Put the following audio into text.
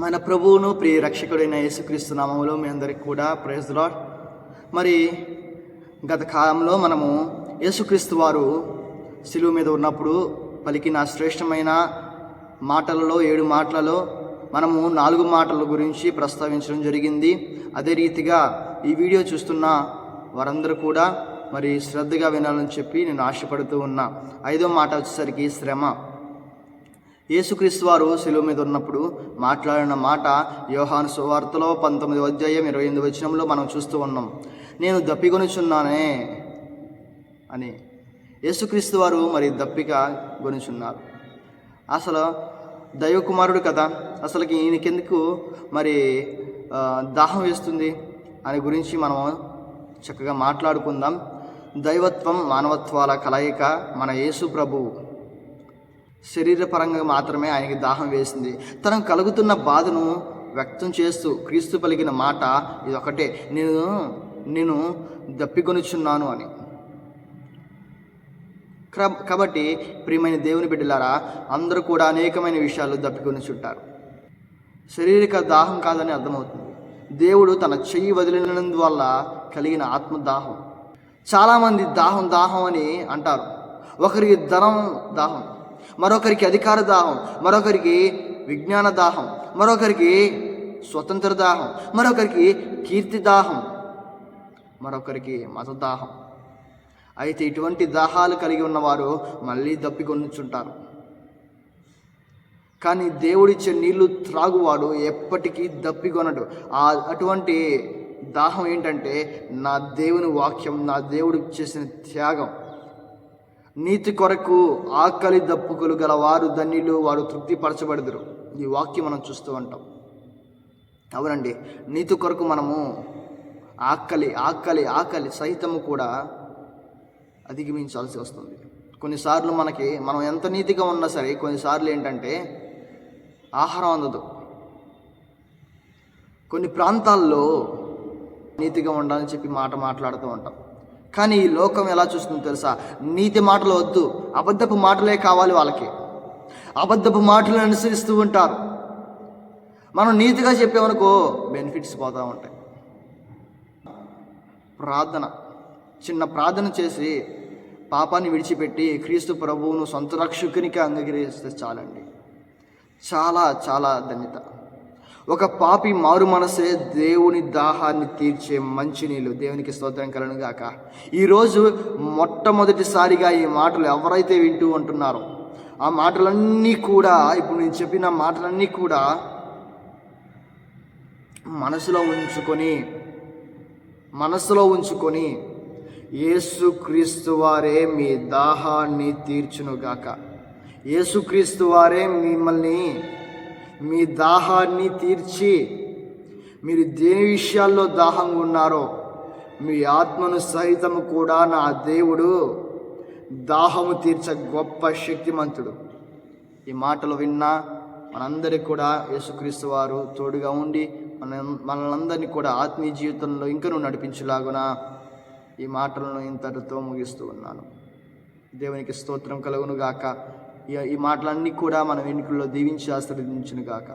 మన ప్రభువును ప్రియ రక్షకుడైన యేసుక్రీస్తు నామములో మీ అందరికి కూడా ప్రైజ్ ది లార్డ్. మరి గత కాలంలో మనము యేసుక్రీస్తు వారు శిలువ మీద ఉన్నప్పుడు పలికిన శ్రేష్టమైన మాటలలో 7 మాటలలో మనము 4 మాటల గురించి ప్రస్తావించడం జరిగింది. అదే రీతిగా ఈ వీడియో చూస్తున్న వారందరూ కూడా మరి శ్రద్ధగా వినాలని చెప్పి నేను ఆశపడుతూ ఉన్నా. 5వ మాట వచ్చేసరికి శ్రమ. యేసుక్రీస్తు వారు శిలువ మీద ఉన్నప్పుడు మాట్లాడిన మాట యోహాను సువార్తలో 19వ అధ్యాయం 28వ వచనంలో మనం చూస్తూ ఉన్నాం. నేను దప్పికొనుచున్నానే అని యేసుక్రీస్తు వారు మరి దప్పిక గొనుచున్నారు. అసలు దైవకుమారుడు కదా, అసలుకి ఈయనకెందుకు మరి దాహం వేస్తుంది అని గురించి మనం చక్కగా మాట్లాడుకుందాం. దైవత్వం మానవత్వాల కలయిక మన యేసు ప్రభువు. శరీరపరంగా మాత్రమే ఆయనకి దాహం వేసింది. తనకు కలుగుతున్న బాధను వ్యక్తం చేస్తూ క్రీస్తు పలికిన మాట ఇదొకటే, నేను దప్పికొనుచున్నాను అని. కాబట్టి ప్రియమైన దేవుని బిడ్డలారా, అందరూ కూడా అనేకమైన విషయాలు దప్పికొనుచుంటారు. శారీరక దాహం కాదని అర్థమవుతుంది. దేవుడు తన చెయ్యి వదిలినందువల్ల కలిగిన ఆత్మదాహం. చాలామంది దాహం దాహం అని అంటారు. ఒకరికి ధనం దాహం, మరొకరికి అధికార దాహం, మరొకరికి విజ్ఞాన దాహం, మరొకరికి స్వతంత్ర దాహం, మరొకరికి కీర్తి దాహం, మరొకరికి మత దాహం. అయితే ఇటువంటి దాహాలు కలిగి ఉన్నవారు మళ్ళీ దప్పికొనుచుంటారు. కానీ దేవుడిచ్చే నీళ్లు త్రాగువాడు ఎప్పటికీ దప్పికొనడు. అటువంటి దాహం ఏంటంటే నా దేవుని వాక్యం, నా దేవుడు చేసిన త్యాగం. నీతి కొరకు ఆకలి దప్పుకులు గల వారు ధన్యులు, వారు తృప్తిపరచబడదురు. ఈ వాక్యం మనం చూస్తూ ఉంటాం. అవునండి, నీతి కొరకు మనము ఆకలి ఆకలి ఆకలి సహితము కూడా అధిగమించాల్సి వస్తుంది. కొన్నిసార్లు మనం ఎంత నీతిగా ఉన్నా సరే కొన్నిసార్లు ఏంటంటే ఆహారం అందదు. కొన్ని ప్రాంతాల్లో నీతిగా ఉండాలని చెప్పి మాట్లాడుతూ ఉంటాం. కానీ ఈ లోకం ఎలా చూస్తుందో తెలుసా? నీతి మాటలు వద్దు, అబద్ధపు మాటలే కావాలి వాళ్ళకి. అబద్ధపు మాటలు అనుసరిస్తూ ఉంటారు. మనం నీతిగా చెప్పామనుకో బెనిఫిట్స్ పోతూ ఉంటాయి. ప్రార్థన, చిన్న ప్రార్థన చేసి పాపాన్ని విడిచిపెట్టి క్రీస్తు ప్రభువును సొంత రక్షకునికి అంగీకరిస్తే చాలండి. చాలా చాలా ధన్యత. ఒక పాపి మారు మనసే దేవుని దాహాన్ని తీర్చే మంచినీళ్ళు. దేవునికి స్తోత్రం కలుగును గాక. ఈరోజు మొట్టమొదటిసారిగా ఈ మాటలు ఎవరైతే వింటూ ఉంటున్నారో ఆ మాటలన్నీ కూడా, ఇప్పుడు నేను చెప్పిన మాటలన్నీ కూడా మనసులో ఉంచుకొని యేసుక్రీస్తు వారే మీ దాహాన్ని తీర్చునుగాక. యేసుక్రీస్తు వారే మిమ్మల్ని మీ దాహాన్ని తీర్చి, మీరు దేని విషయాల్లో దాహంగా ఉన్నారో మీ ఆత్మను సహితము కూడా నా దేవుడు దాహము తీర్చ గొప్ప శక్తిమంతుడు. ఈ మాటలు విన్నా మనందరికీ కూడా యేసుక్రీస్తు వారు తోడుగా ఉండి మనలందరినీ కూడా ఆత్మీయ జీవితంలో ఇంకనూ నడిపించలాగున ఈ మాటలను ఇంతటితో ముగిస్తూ ఉన్నాను. దేవునికి స్తోత్రం కలుగును గాక. ఈ మాటలన్నీ కూడా మన వెనుకల్లో దీవించి ఆశీర్వదించును గాక.